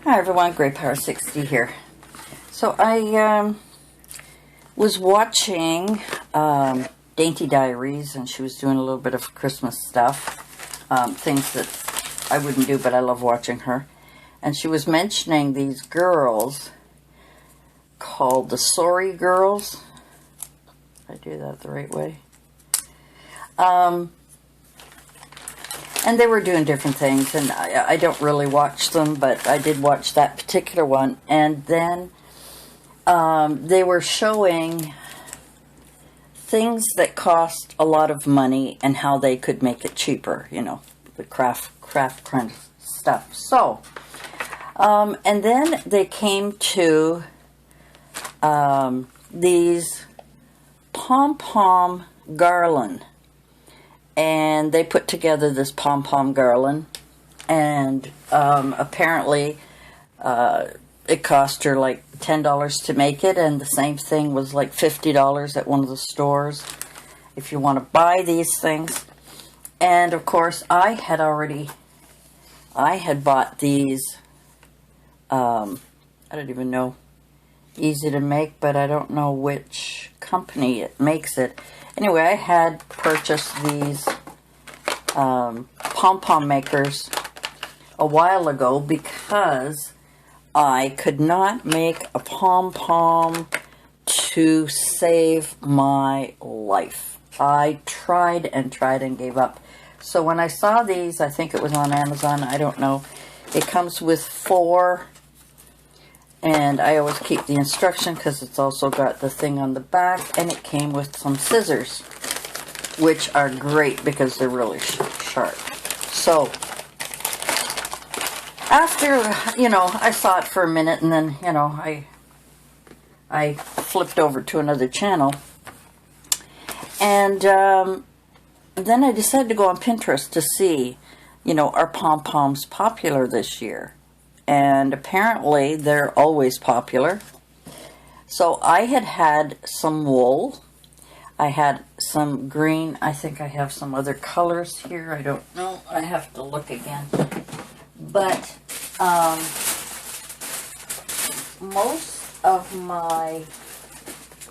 Hi everyone, Great Power 60 here. So I was watching Dainty Diaries, and she was doing a little bit of Christmas stuff, things that I wouldn't do, but I love watching her. And she was mentioning these girls called the Sorry Girls. Did I do that the right way? And they were doing different things, and I don't really watch them, but I did watch that particular one. And then they were showing things that cost a lot of money and how they could make it cheaper, you know, the craft kind of stuff. So, and then they came to these pom-pom garland. And they put together this pom-pom garland, and apparently it cost her like $10 to make it, and the same thing was like $50 at one of the stores if you want to buy these things. And of course I had bought these, I don't even know, easy to make, but I don't know which company it makes it. Anyway, I had purchased these pom-pom makers a while ago because I could not make a pom-pom to save my life. I tried and tried and gave up. So when I saw these, I think it was on Amazon, I don't know, it comes with 4, and I always keep the instruction because it's also got the thing on the back, and it came with some scissors, which are great because they're really sharp. So after, you know, I saw it for a minute, and then, you know, I flipped over to another channel, and then I decided to go on Pinterest to see, you know, are pom-poms popular this year? And apparently they're always popular. So I had some wool. I had some green. I think I have some other colors here. I don't know. I have to look again. But most of my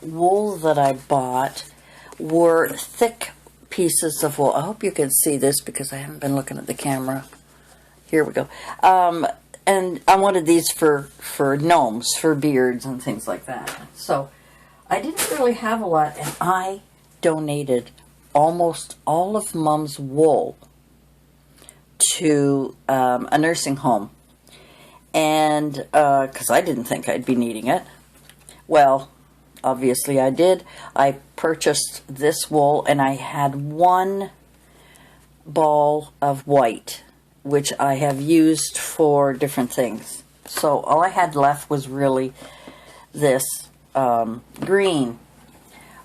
wool that I bought were thick pieces of wool. I hope you can see this because I haven't been looking at the camera. Here we go. And I wanted these for gnomes, for beards and things like that. So I didn't really have a lot, and I donated almost all of Mom's wool to a nursing home. And because I didn't think I'd be needing it. Well, obviously I did. I purchased this wool, and I had 1 ball of white, which I have used for different things. So all I had left was really this green.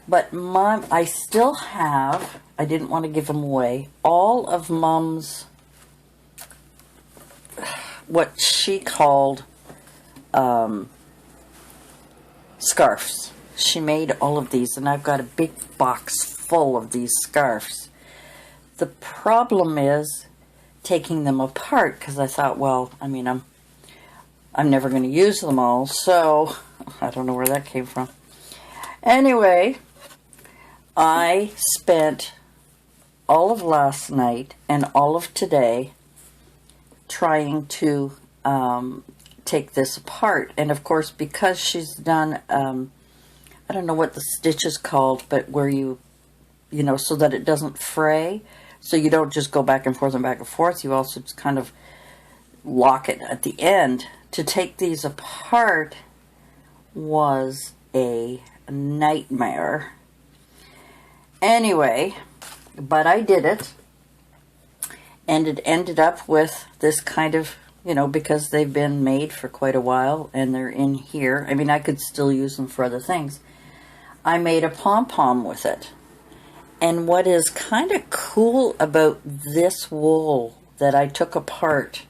But Mom, I still have, I didn't want to give them away, all of Mom's, what she called scarves. She made all of these, and I've got a big box full of these scarves. The problem is taking them apart, because I thought, well, I mean, I'm never going to use them all, so I don't know where that came from. Anyway, I spent all of last night and all of today trying to take this apart. And of course, because she's done, I don't know what the stitch is called, but where you know, so that it doesn't fray. So you don't just go back and forth and back and forth. You also just kind of lock it at the end. To take these apart was a nightmare. Anyway, but I did it. And it ended up with this kind of, you know, because they've been made for quite a while and they're in here. I mean, I could still use them for other things. I made a pom-pom with it. And what is kind of cool about this wool that I took apart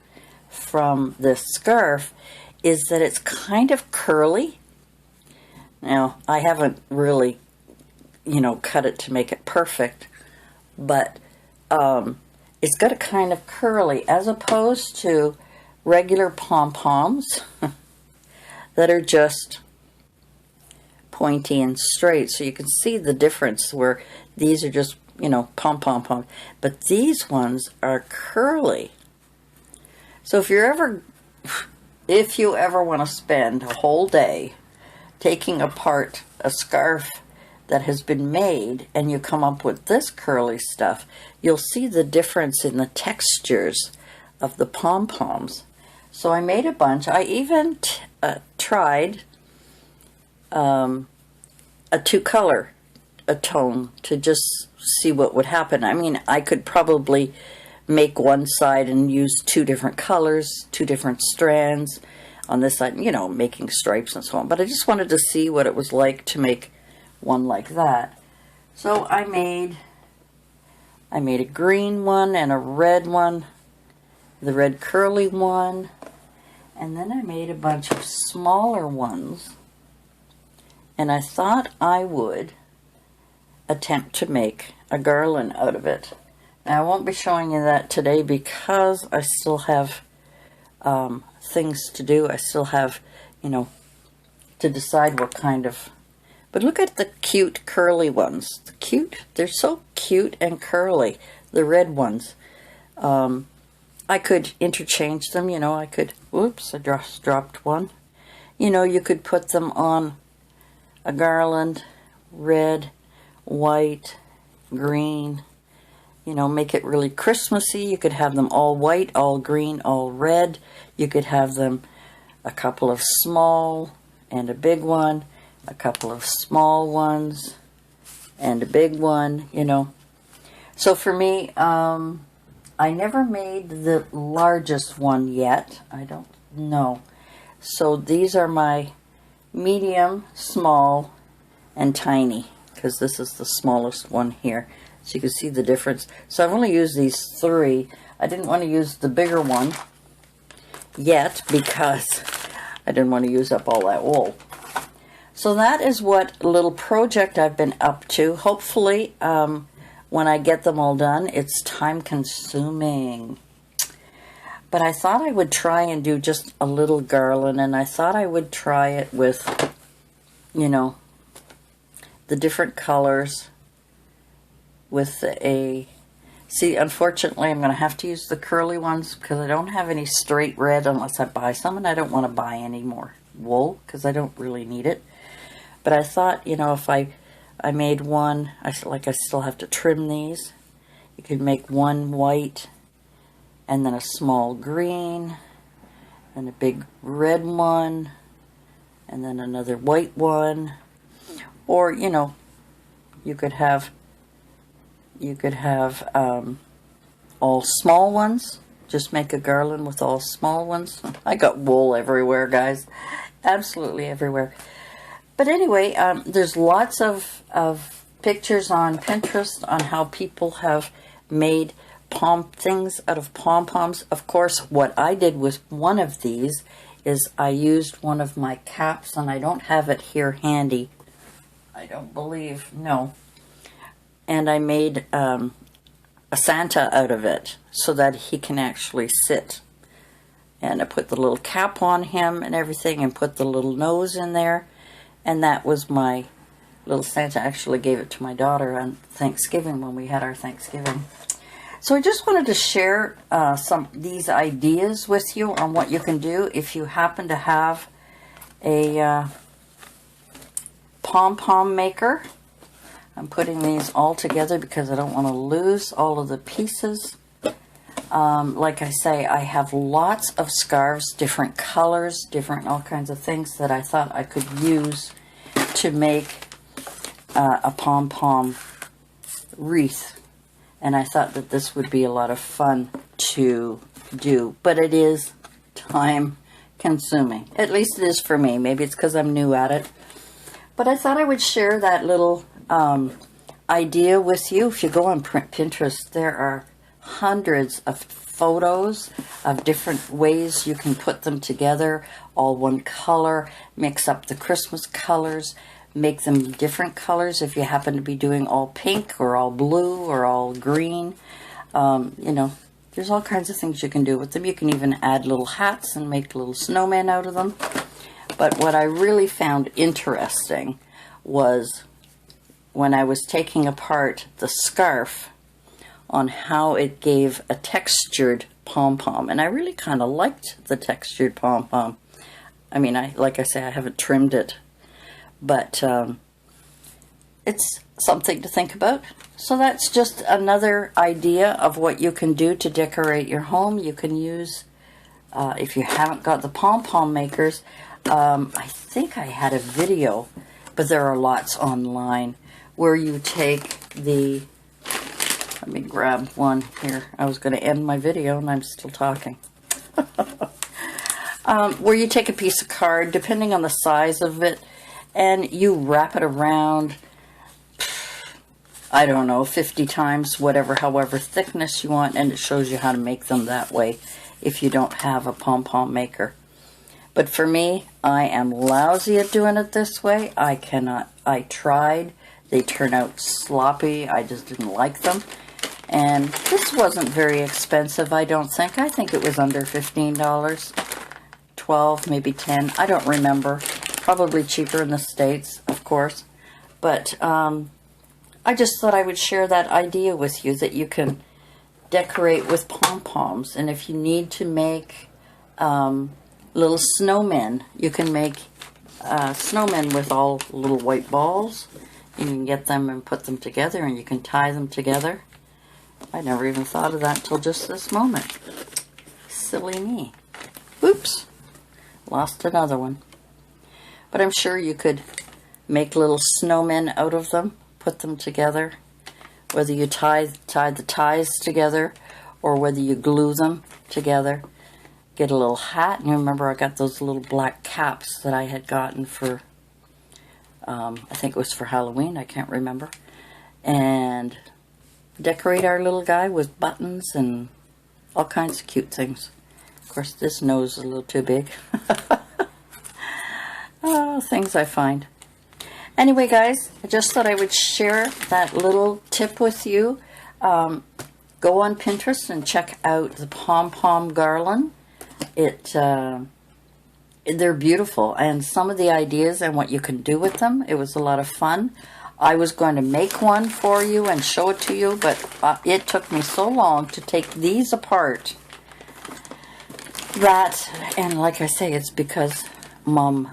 from this scarf is that it's kind of curly. Now, I haven't really, you know, cut it to make it perfect, but it's got a kind of curly, as opposed to regular pom-poms that are just pointy and straight. So you can see the difference where these are just, you know, pom-pom-pom. But these ones are curly. So if you ever want to spend a whole day taking apart a scarf that has been made and you come up with this curly stuff, you'll see the difference in the textures of the pom-poms. So I made a bunch. I even tried a two-color tone to just see what would happen. I mean, I could probably make one side and use two different colors, two different strands on this side, you know, making stripes and so on. But I just wanted to see what it was like to make one like that. So I made a green one and a red one, the red curly one, and then I made a bunch of smaller ones, and I thought I would attempt to make a garland out of it. Now I won't be showing you that today because I still have things to do. I still have, you know, to decide what kind of. But look at the cute curly ones. They're so cute and curly. The red ones. I could interchange them, you know. I could, whoops, I just dropped one. You know, you could put them on a garland, red, white, green. You know, make it really Christmassy. You could have them all white, all green, all red. You could have them a couple of small and a big one, a couple of small ones and a big one, you know. So for me, I never made the largest one yet. I don't know. So these are my medium, small, and tiny, because this is the smallest one here. So you can see the difference. So I've only used these three. I didn't want to use the bigger one yet because I didn't want to use up all that wool. So that is what little project I've been up to. Hopefully, when I get them all done, it's time consuming. But I thought I would try and do just a little garland, and I thought I would try it with, you know, the different colors with a. See, unfortunately, I'm going to have to use the curly ones because I don't have any straight red unless I buy some, and I don't want to buy any more wool because I don't really need it. But I thought, you know, if I made one, I still have to trim these. You could make one white and then a small green and a big red one and then another white one. Or, you know, you could have all small ones. Just make a garland with all small ones. I got wool everywhere, guys. Absolutely everywhere. But anyway, there's lots of pictures on Pinterest on how people have made things out of pom-poms. Of course, what I did with one of these is I used one of my caps, and I don't have it here handy. I don't believe, no. And I made a Santa out of it so that he can actually sit. And I put the little cap on him and everything and put the little nose in there. And that was my little Santa. I actually gave it to my daughter on Thanksgiving when we had our Thanksgiving. So I just wanted to share these ideas with you on what you can do if you happen to have a pom-pom maker. I'm putting these all together because I don't want to lose all of the pieces. Like I say, I have lots of scarves, different colors, different all kinds of things that I thought I could use to make a pom-pom wreath. And I thought that this would be a lot of fun to do. But it is time consuming. At least it is for me. Maybe it's because I'm new at it. But I thought I would share that little idea with you. If you go on Pinterest, there are hundreds of photos of different ways you can put them together, all one color, mix up the Christmas colors, make them different colors if you happen to be doing all pink or all blue or all green. You know, There's all kinds of things you can do with them. You can even add little hats and make little snowmen out of them. But what I really found interesting was when I was taking apart the scarf on how it gave a textured pom-pom. And I really kind of liked the textured pom-pom. I mean, like I say, I haven't trimmed it. But it's something to think about. So that's just another idea of what you can do to decorate your home. You can use, if you haven't got the pom-pom makers, I think I had a video, but there are lots online, where you take the, let me grab one here. I was going to end my video and I'm still talking. Where you take a piece of card, depending on the size of it, and you wrap it around, I don't know, 50 times, however thickness you want, and it shows you how to make them that way if you don't have a pom-pom maker. But for me, I am lousy at doing it this way. I cannot. I tried. They turn out sloppy. I just didn't like them. And this wasn't very expensive, I don't think. I think it was under $15. 12, maybe 10. I don't remember. Probably cheaper in the States, of course. But I just thought I would share that idea with you, that you can decorate with pom-poms. And if you need to make little snowmen, you can make snowmen with all little white balls. You can get them and put them together, and you can tie them together. I never even thought of that until just this moment. Silly me. Oops. Lost another one. But I'm sure you could make little snowmen out of them, put them together, whether you tie the ties together or whether you glue them together. Get a little hat, and you remember I got those little black caps that I had gotten for, I think it was for Halloween, I can't remember. And decorate our little guy with buttons and all kinds of cute things. Of course, this nose is a little too big. Oh, things I find. Anyway, guys, I just thought I would share that little tip with you. Go on Pinterest and check out the pom-pom garland. They're beautiful, and some of the ideas and what you can do with them, it was a lot of fun. I was going to make one for you and show it to you, but it took me so long to take these apart and like I say, it's because Mom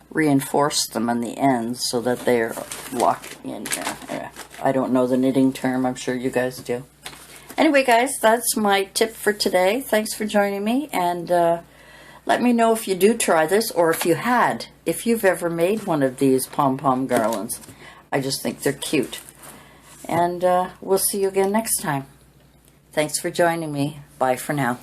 reinforced them on the ends so that they're locked in there. I don't know the knitting term. I'm sure you guys do. Anyway, guys, that's my tip for today. Thanks for joining me, and let me know if you do try this, or if you've ever made one of these pom-pom garlands. I just think they're cute. And we'll see you again next time. Thanks for joining me. Bye for now.